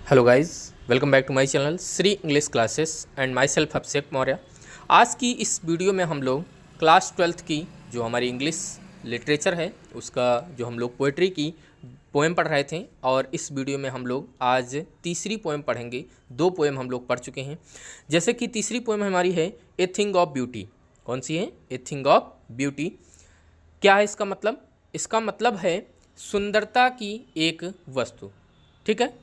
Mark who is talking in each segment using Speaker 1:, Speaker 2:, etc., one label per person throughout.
Speaker 1: Hello guys, welcome back to my channel Shri English classes and myself Abhishek Maurya. आज की इस video में हम लोग क्लास 12th की जो हमारी इंग्लिश लिटरेचर है उसका जो हम लोग पोइट्री की पोएम पढ़ रहे थे, और इस वीडियो में हम लोग आज तीसरी पोएम पढ़ेंगे। दो पोएम हम लोग पढ़ चुके हैं। जैसे कि तीसरी पोएम हमारी है ए थिंग ऑफ ब्यूटी। कौन सी है? A thing of beauty. क्या है इसका मतलब? इसका मतलब है सुंदरता की एक वस्तु। ठीक है।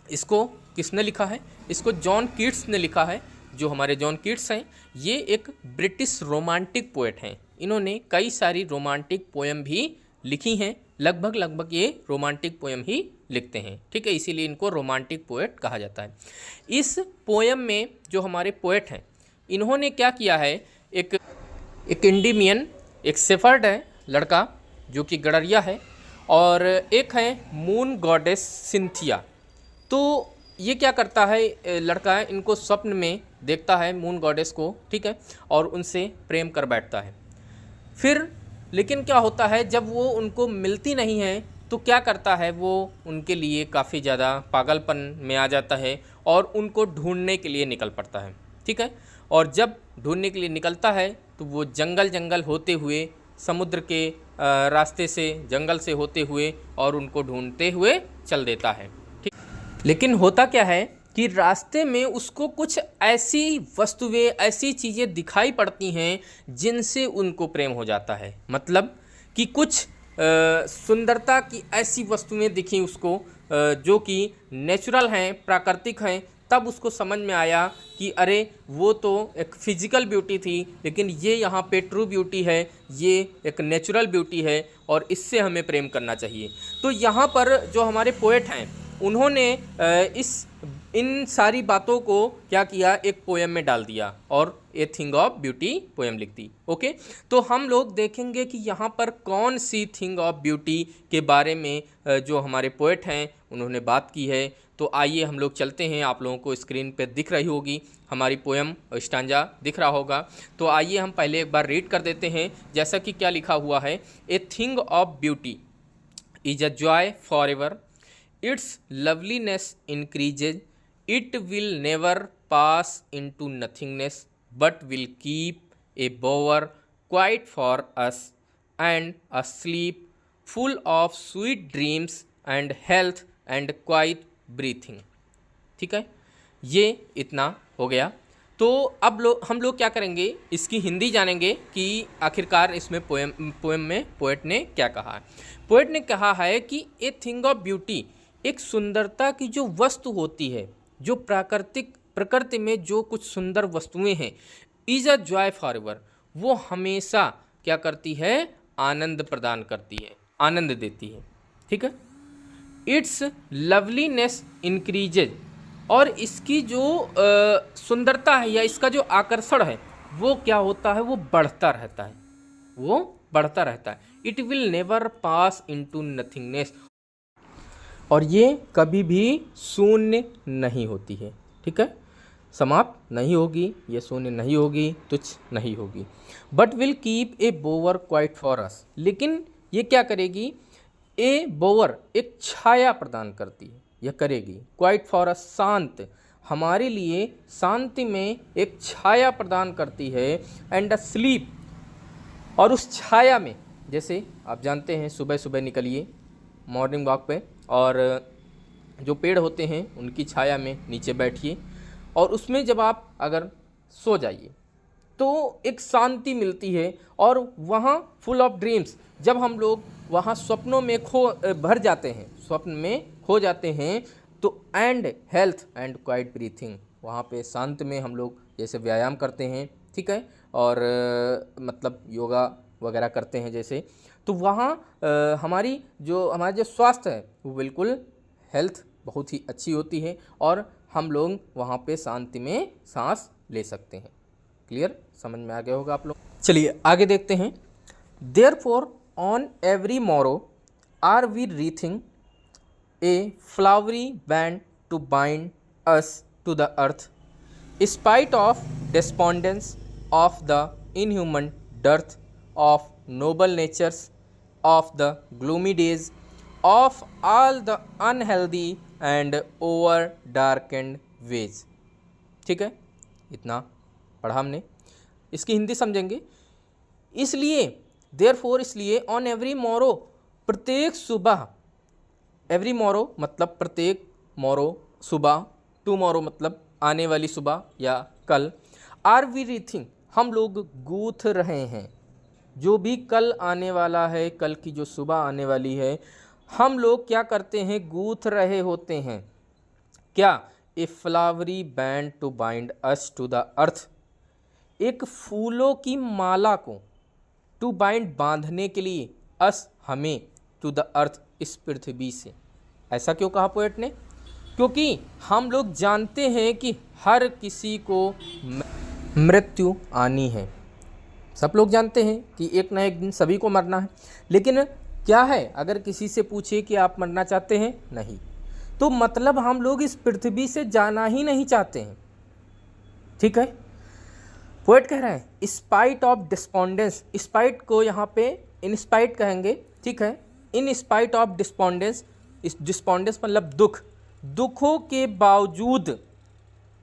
Speaker 1: इसको किसने लिखा है? इसको जॉन कीट्स ने लिखा है। जो हमारे जॉन कीट्स हैं, ये एक ब्रिटिश रोमांटिक पोएट हैं। इन्होंने कई सारी रोमांटिक पोएम भी लिखी हैं। लगभग ये रोमांटिक पोएम ही लिखते हैं। ठीक है, इसीलिए इनको रोमांटिक पोएट कहा जाता है। इस पोएम में जो हमारे पोएट हैं, इन्होंने क्या किया है, एक इंडिमियन, एक शेफर्ड है लड़का जो कि गडरिया है, और एक है मून गॉडेस सिंथिया। तो ये क्या करता है, लड़का है, इनको स्वप्न में देखता है मून गॉडेस को। ठीक है, और उनसे प्रेम कर बैठता है। फिर लेकिन क्या होता है, जब वो उनको मिलती नहीं है तो क्या करता है, वो उनके लिए काफ़ी ज़्यादा पागलपन में आ जाता है और उनको ढूंढने के लिए निकल पड़ता है। ठीक है, और जब ढूंढने के लिए निकलता है तो वो जंगल होते हुए, समुद्र के रास्ते से, जंगल से होते हुए और उनको ढूंढते हुए चल देता है। लेकिन होता क्या है कि रास्ते में उसको कुछ ऐसी वस्तुएं, ऐसी चीज़ें दिखाई पड़ती हैं जिनसे उनको प्रेम हो जाता है। मतलब कि कुछ सुंदरता की ऐसी वस्तुएं दिखी उसको, जो कि नेचुरल हैं, प्राकृतिक हैं। तब उसको समझ में आया कि अरे वो तो एक फिजिकल ब्यूटी थी, लेकिन ये यहाँ पे ट्रू ब्यूटी है, ये एक नेचुरल ब्यूटी है और इससे हमें प्रेम करना चाहिए। तो यहाँ पर जो हमारे पोएट हैं, उन्होंने इन सारी बातों को क्या किया, एक पोएम में डाल दिया और a thing of beauty poem लिख दी। ओके, तो हम लोग देखेंगे कि यहाँ पर कौन सी थिंग ऑफ ब्यूटी के बारे में जो हमारे पोएट हैं उन्होंने बात की है। तो आइए हम लोग चलते हैं। आप लोगों को स्क्रीन पे दिख रही होगी हमारी पोएम, स्टांजा दिख रहा होगा। तो आइए हम पहले एक बार रीड कर देते हैं। जैसा कि क्या लिखा हुआ है, a thing of beauty is a joy for ever, its loveliness increases, it will never pass into nothingness, but will keep a bower quiet for us, and a sleep full of sweet dreams and health and quiet breathing। ठीक है, ये इतना हो गया। तो अब हम लोग क्या करेंगे, इसकी हिंदी जानेंगे कि आखिरकार इसमें पोएम में पोएट ने क्या कहा है। पोएट ने कहा है कि ए थिंग ऑफ ब्यूटी, एक सुंदरता की जो वस्तु होती है, जो प्रकृति में जो कुछ सुंदर वस्तुएं हैं, is a joy for ever, वो हमेशा क्या करती है, आनंद प्रदान करती है, आनंद देती है। ठीक है, इट्स लवलीनेस इंक्रीजेज, और इसकी जो सुंदरता है या इसका जो आकर्षण है वो क्या होता है, वो बढ़ता रहता है, वो बढ़ता रहता है। It will never pass into nothingness, और ये कभी भी शून्य नहीं होती है। ठीक है, समाप्त नहीं होगी, ये शून्य नहीं होगी, तुच्छ नहीं होगी। But will keep a बोवर quiet for us, लेकिन ये क्या करेगी, ए बोवर एक छाया प्रदान करती है, यह करेगी। क्वाइट फॉर अस, शांत, हमारे लिए शांति में एक छाया प्रदान करती है। एंड अ स्लीप, और उस छाया में, जैसे आप जानते हैं, सुबह सुबह निकलिए मॉर्निंग वॉक पे, और जो पेड़ होते हैं उनकी छाया में नीचे बैठिए, और उसमें जब आप अगर सो जाइए तो एक शांति मिलती है। और वहाँ फुल ऑफ ड्रीम्स, जब हम लोग वहाँ स्वप्नों में भर जाते हैं, स्वप्न में खो जाते हैं, तो and health and quite breathing, वहाँ पे शांत में हम लोग जैसे व्यायाम करते हैं, ठीक है, और मतलब योगा वगैरह करते हैं जैसे, तो वहाँ हमारा जो स्वास्थ्य है वो बिल्कुल हेल्थ बहुत ही अच्छी होती है, और हम लोग वहाँ पे शांति में सांस ले सकते हैं। क्लियर, समझ में आ गया होगा आप लोग। चलिए आगे देखते हैं। Therefore on every morrow are we wreathing a flowery band to bind us to the earth, spite of despondence of the inhuman dearth of noble natures, of the gloomy days, of all the unhealthy and over darkened ways. ठीक है, इतना पढ़ा हमने। इसकी हिंदी समझेंगे। इसलिए therefore, इसलिए on every Morrow, प्रत्येक सुबह, एवरी मॉरो मतलब प्रत्येक, मॉरो सुबह, टुमारो मतलब आने वाली सुबह या कल, आर वी रीथिंग, हम लोग गूथ रहे हैं, जो भी कल आने वाला है, कल की जो सुबह आने वाली है, हम लोग क्या करते हैं, गूथ रहे होते हैं। क्या? A flowery band to bind us to the earth, एक फूलों की माला को, टू बाइंड बांधने के लिए, अस हमें, टू द अर्थ इस पृथ्वी से। ऐसा क्यों कहा पोएट ने? क्योंकि हम लोग जानते हैं कि हर किसी को मृत्यु आनी है। सब लोग जानते हैं कि एक ना एक दिन सभी को मरना है, लेकिन क्या है, अगर किसी से पूछे कि आप मरना चाहते हैं, नहीं, तो मतलब हम लोग इस पृथ्वी से जाना ही नहीं चाहते हैं। ठीक है, पोएट कह रहे हैं स्पाइट ऑफ डिस्पोंडेंस, स्पाइट को यहाँ पे इनस्पाइट कहेंगे। ठीक है, इन स्पाइट ऑफ डिस्पोंडेंस, इस डिस्पोंडेंस मतलब दुख, दुखों के बावजूद,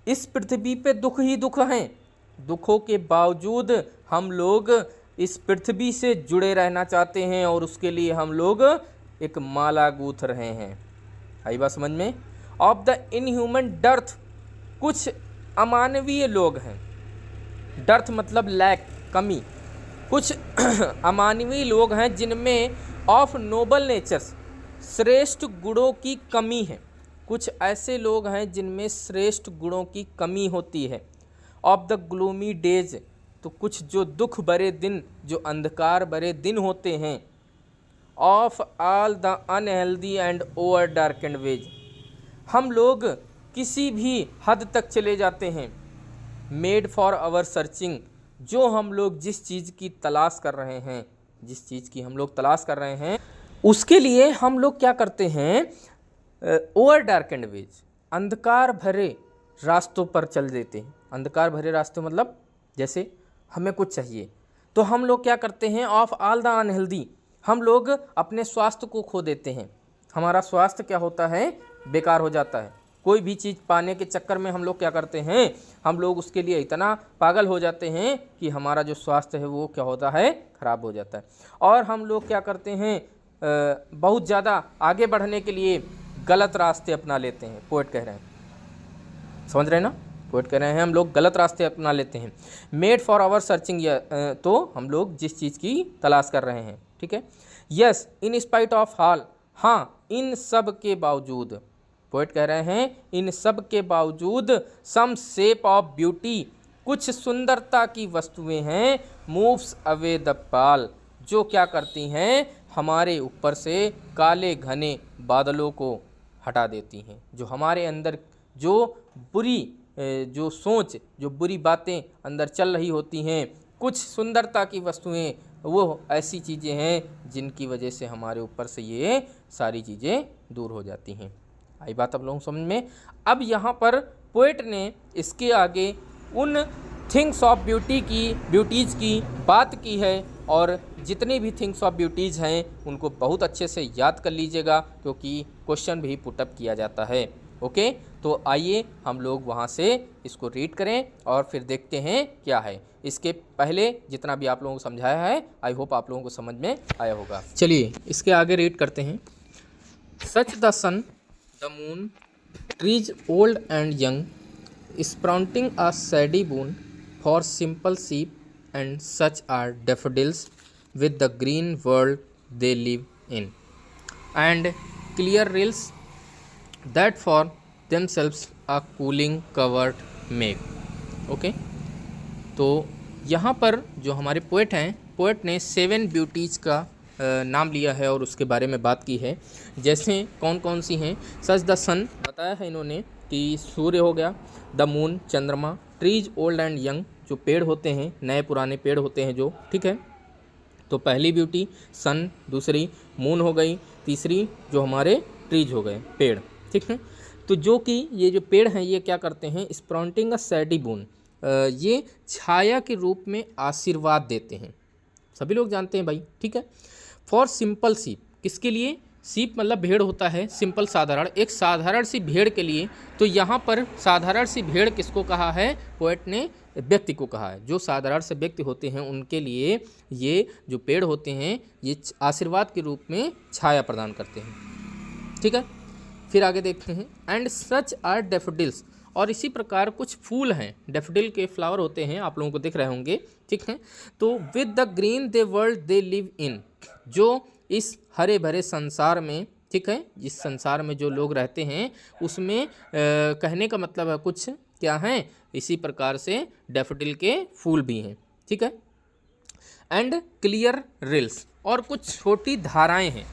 Speaker 1: इस पृथ्वी पे दुख ही दुख हैं, दुखों के बावजूद हम लोग इस पृथ्वी से जुड़े रहना चाहते हैं और उसके लिए हम लोग एक माला गूंथ रहे हैं। आई बात समझ में? ऑफ द इनह्यूमन डर्थ, कुछ अमानवीय लोग हैं, डर्थ मतलब लैक, कमी, कुछ अमानवीय लोग हैं जिनमें ऑफ नोबल नेचर्स, श्रेष्ठ गुणों की कमी है। कुछ ऐसे लोग हैं जिनमें श्रेष्ठ गुणों की कमी होती है। ऑफ द ग्लूमी डेज, तो कुछ जो दुख भरे दिन, जो अंधकार भरे दिन होते हैं। Of all the unhealthy and over darkened ways, हम लोग किसी भी हद तक चले जाते हैं। मेड फॉर आवर सर्चिंग, जो हम लोग जिस चीज़ की तलाश कर रहे हैं, जिस चीज़ की हम लोग तलाश कर रहे हैं, उसके लिए हम लोग क्या करते हैं, ओवर डार्केंड वेज, अंधकार भरे रास्तों पर चल देते हैं। अंधकार भरे रास्तों मतलब जैसे हमें कुछ चाहिए तो हम लोग क्या करते हैं, ऑफ ऑल द अनहेल्दी, हम लोग अपने स्वास्थ्य को खो देते हैं। हमारा स्वास्थ्य क्या होता है, बेकार हो जाता है। कोई भी चीज़ पाने के चक्कर में हम लोग क्या करते हैं, हम लोग उसके लिए इतना पागल हो जाते हैं कि हमारा जो स्वास्थ्य है वो क्या होता है, खराब हो जाता है। और हम लोग क्या करते हैं, बहुत ज़्यादा आगे बढ़ने के लिए गलत रास्ते अपना लेते हैं। पोएट कह रहे हैं, समझ रहे हैं ना, पोएट कह रहे हैं हम लोग गलत रास्ते अपना लेते हैं। मेड फॉर आवर सर्चिंग, तो हम लोग जिस चीज़ की तलाश कर रहे हैं। ठीक है, yes in spite of all, हाँ इन सब के बावजूद, पोएट कह रहे हैं इन सब के बावजूद, सम शेप ऑफ ब्यूटी, कुछ सुंदरता की वस्तुएं हैं, मूव्स अवे द पाल, जो क्या करती हैं, हमारे ऊपर से काले घने बादलों को हटा देती हैं। जो हमारे अंदर जो बुरी जो सोच, जो बुरी बातें अंदर चल रही होती हैं, कुछ सुंदरता की वस्तुएं, वो ऐसी चीज़ें हैं जिनकी वजह से हमारे ऊपर से ये सारी चीज़ें दूर हो जाती हैं। आई बात आप लोगों को समझ में? अब यहाँ पर पोएट ने इसके आगे उन थिंग्स ऑफ ब्यूटीज़ की बात की है, और जितनी भी थिंग्स ऑफ ब्यूटीज़ हैं उनको बहुत अच्छे से याद कर लीजिएगा, क्योंकि क्वेश्चन भी पुटअप किया जाता है। ओके, तो आइए हम लोग वहाँ से इसको रीड करें और फिर देखते हैं क्या है। इसके पहले जितना भी आप लोगों को समझाया है, आई होप आप लोगों को समझ में आया होगा। चलिए इसके आगे रीड करते हैं। Such the sun the moon trees old and young sprouting a shady boon for simple sheep, and such are daffodils with the green world they live in, and clear rills that for themselves a cooling covered make. Okay, तो यहाँ पर जो हमारे poet हैं, poet ने 7 beauties का नाम लिया है और उसके बारे में बात की है। जैसे कौन कौन सी हैं, सच द सन बताया है इन्होंने कि सूर्य हो गया, द मून चंद्रमा, ट्रीज ओल्ड एंड यंग जो पेड़ होते हैं, नए पुराने पेड़ होते हैं जो, ठीक है। तो पहली ब्यूटी सन, दूसरी मून हो गई, तीसरी जो हमारे ट्रीज हो गए पेड़, ठीक है। तो जो कि ये जो पेड़ हैं ये क्या करते हैं, स्प्राउटिंग अ सैडी बून, ये छाया के रूप में आशीर्वाद देते हैं, सभी लोग जानते हैं भाई, ठीक है। फॉर सिंपल शीप, किसके लिए, शीप मतलब भेड़ होता है, सिंपल साधारण, एक साधारण सी भेड़ के लिए। तो यहाँ पर साधारण सी भेड़ किसको कहा है? पोएट ने व्यक्ति को कहा है। जो साधारण से व्यक्ति होते हैं उनके लिए ये जो पेड़ होते हैं ये आशीर्वाद के रूप में छाया प्रदान करते हैं। ठीक है, फिर आगे देखते हैं। एंड सच आर डैफोडिल्स, और इसी प्रकार कुछ फूल हैं, डैफोडिल के फ्लावर होते हैं, आप लोगों को दिख रहे होंगे। ठीक है, तो with the green they world they live in, जो इस हरे भरे संसार में, ठीक है, जिस संसार में जो लोग रहते हैं उसमें कहने का मतलब है कुछ क्या हैं, इसी प्रकार से डैफोडिल के फूल भी हैं। ठीक है, एंड क्लियर रिल्स, और कुछ छोटी धाराएं हैं,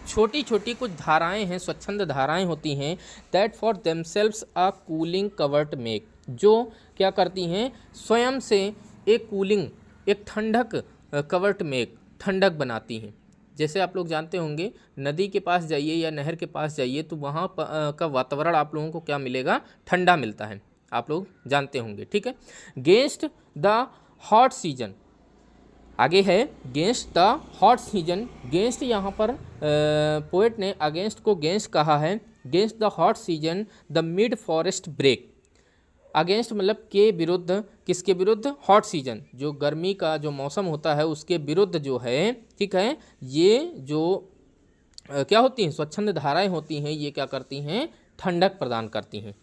Speaker 1: छोटी छोटी कुछ धाराएं हैं, स्वच्छंद धाराएं होती हैं। That for themselves a cooling covert make, जो क्या करती हैं? स्वयं से एक कूलिंग, एक ठंडक कवर्ट मेक, ठंडक बनाती हैं। जैसे आप लोग जानते होंगे, नदी के पास जाइए या नहर के पास जाइए तो वहाँ का वातावरण आप लोगों को क्या मिलेगा? ठंडा मिलता है, आप लोग जानते होंगे। ठीक है, गेंस्ट द हॉट सीजन, आगे है गेंस्ट द हॉट सीजन। गेंस्ट यहाँ पर पोएट ने अगेंस्ट को गेंस्ट कहा है। गेंस्ट the hot season the mid forest break, against मतलब के विरुद्ध, किसके विरुद्ध? हॉट सीजन, जो गर्मी का जो मौसम होता है उसके विरुद्ध जो है, ठीक है, ये जो क्या होती हैं? स्वच्छंद धाराएं होती हैं, ये क्या करती हैं? ठंडक प्रदान करती हैं।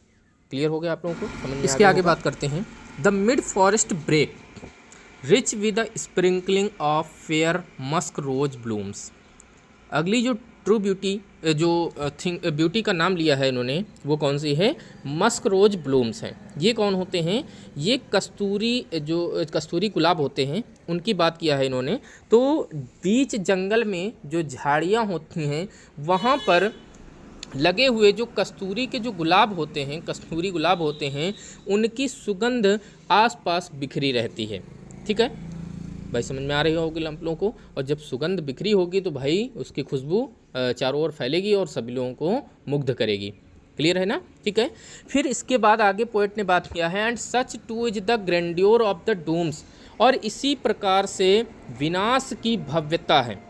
Speaker 1: क्लियर हो गया आप लोगों को? समझ में? इसके आगे बात करते हैं। The mid forest brake rich with the sprinkling of fair musk rose blooms. अगली जो ट्रू ब्यूटी, जो ब्यूटी का नाम लिया है इन्होंने, वो कौन सी है? मस्क रोज ब्लूम्स हैं। ये कौन होते हैं? ये कस्तूरी, जो कस्तूरी गुलाब होते हैं, उनकी बात किया है इन्होंने। तो बीच जंगल में जो झाड़ियाँ होती हैं वहाँ पर लगे हुए जो कस्तूरी के जो गुलाब होते हैं, कस्तूरी गुलाब होते हैं, उनकी सुगंध आसपास बिखरी रहती है। ठीक है भाई, समझ में आ रही होगी आप लोगों को। और जब सुगंध बिखरी होगी तो भाई उसकी खुशबू चारों ओर फैलेगी और सभी लोगों को मुग्ध करेगी। क्लियर है ना? ठीक है, फिर इसके बाद आगे पोएट ने बात किया है। And such too is the grandeur of the dooms, और इसी प्रकार से विनाश की भव्यता है।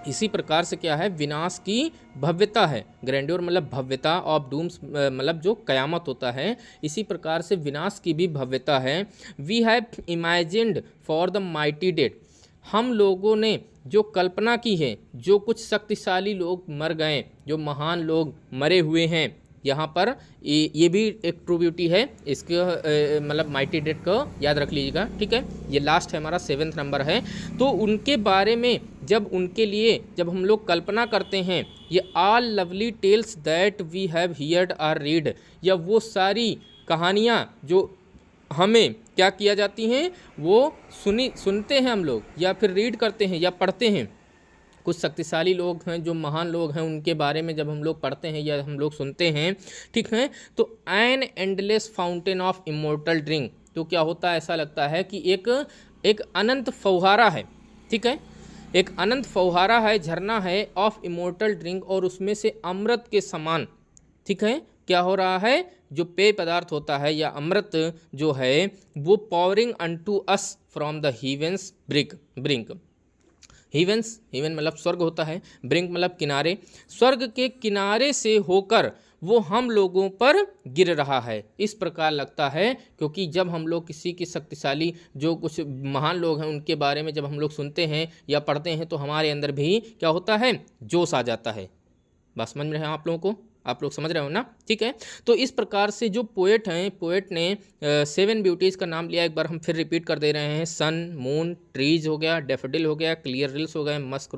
Speaker 1: इसी प्रकार से क्या है? विनाश की भव्यता है। ग्रैंड्योर मतलब भव्यता, ऑफ डूम्स मतलब जो कयामत होता है, इसी प्रकार से विनाश की भी भव्यता है। We have imagined for the mighty dead, हम लोगों ने जो कल्पना की है, जो कुछ शक्तिशाली लोग मर गए, जो महान लोग मरे हुए हैं, यहाँ पर ये भी एक ट्रू ब्यूटी है। इसके मतलब माइटी डेड को याद रख लीजिएगा। ठीक है, ये लास्ट है हमारा 7th नंबर है। तो उनके बारे में जब उनके लिए जब हम लोग कल्पना करते हैं, ये all lovely tales that we have heard or read, या वो सारी कहानियाँ जो हमें क्या किया जाती हैं, वो सुनते हैं हम लोग, या फिर रीड करते हैं या पढ़ते हैं। कुछ शक्तिशाली लोग हैं, जो महान लोग हैं, उनके बारे में जब हम लोग पढ़ते हैं या हम लोग सुनते हैं, ठीक है, तो an endless fountain of immortal drink, तो क्या होता है? ऐसा लगता है कि एक अनंत फव्वारा है। ठीक है, एक अनंत फव्वारा है, झरना है, ऑफ इमोर्टल ड्रिंक, और उसमें से अमृत के समान, ठीक है, क्या हो रहा है? जो पेय पदार्थ होता है या अमृत जो है वो pouring unto us from the heavens brink. Heavens, heaven मतलब स्वर्ग होता है, ब्रिंक मतलब किनारे, स्वर्ग के किनारे से होकर वो हम लोगों पर गिर रहा है। इस प्रकार लगता है, क्योंकि जब हम लोग किसी की शक्तिशाली जो कुछ महान लोग हैं उनके बारे में जब हम लोग सुनते हैं या पढ़ते हैं तो हमारे अंदर भी क्या होता है? जोश आ जाता है। बस समझ में है आप लोगों को? आप लोग समझ रहे हो ना? ठीक है, तो इस प्रकार से जो पोएट हैं, पोएट ने 7 ब्यूटीज़ का नाम लिया। एक बार हम फिर रिपीट कर दे रहे हैं। सन, मून, ट्रीज हो गया, डेफोडिल हो गया, क्लियर रिल्स हो गए, मस्क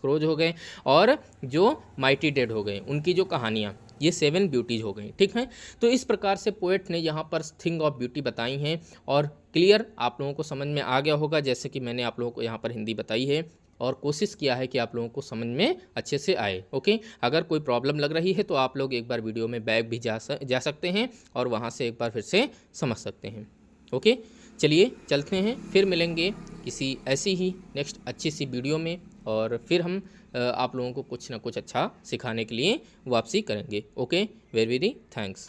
Speaker 1: रोज हो गए, और जो माइटी डेड हो गए, उनकी जो कहानियाँ, ये 7 ब्यूटीज़ हो गई। ठीक है, तो इस प्रकार से पोएट ने यहाँ पर थिंग ऑफ ब्यूटी बताई हैं, और क्लियर आप लोगों को समझ में आ गया होगा, जैसे कि मैंने आप लोगों को यहाँ पर हिंदी बताई है और कोशिश किया है कि आप लोगों को समझ में अच्छे से आए। ओके, अगर कोई प्रॉब्लम लग रही है तो आप लोग एक बार वीडियो में बैक भी जा सकते हैं और वहाँ से एक बार फिर से समझ सकते हैं। ओके, चलिए चलते हैं, फिर मिलेंगे किसी ऐसी ही नेक्स्ट अच्छी सी वीडियो में, और फिर हम आप लोगों को कुछ ना कुछ अच्छा सिखाने के लिए वापसी करेंगे। Okay, very very thanks.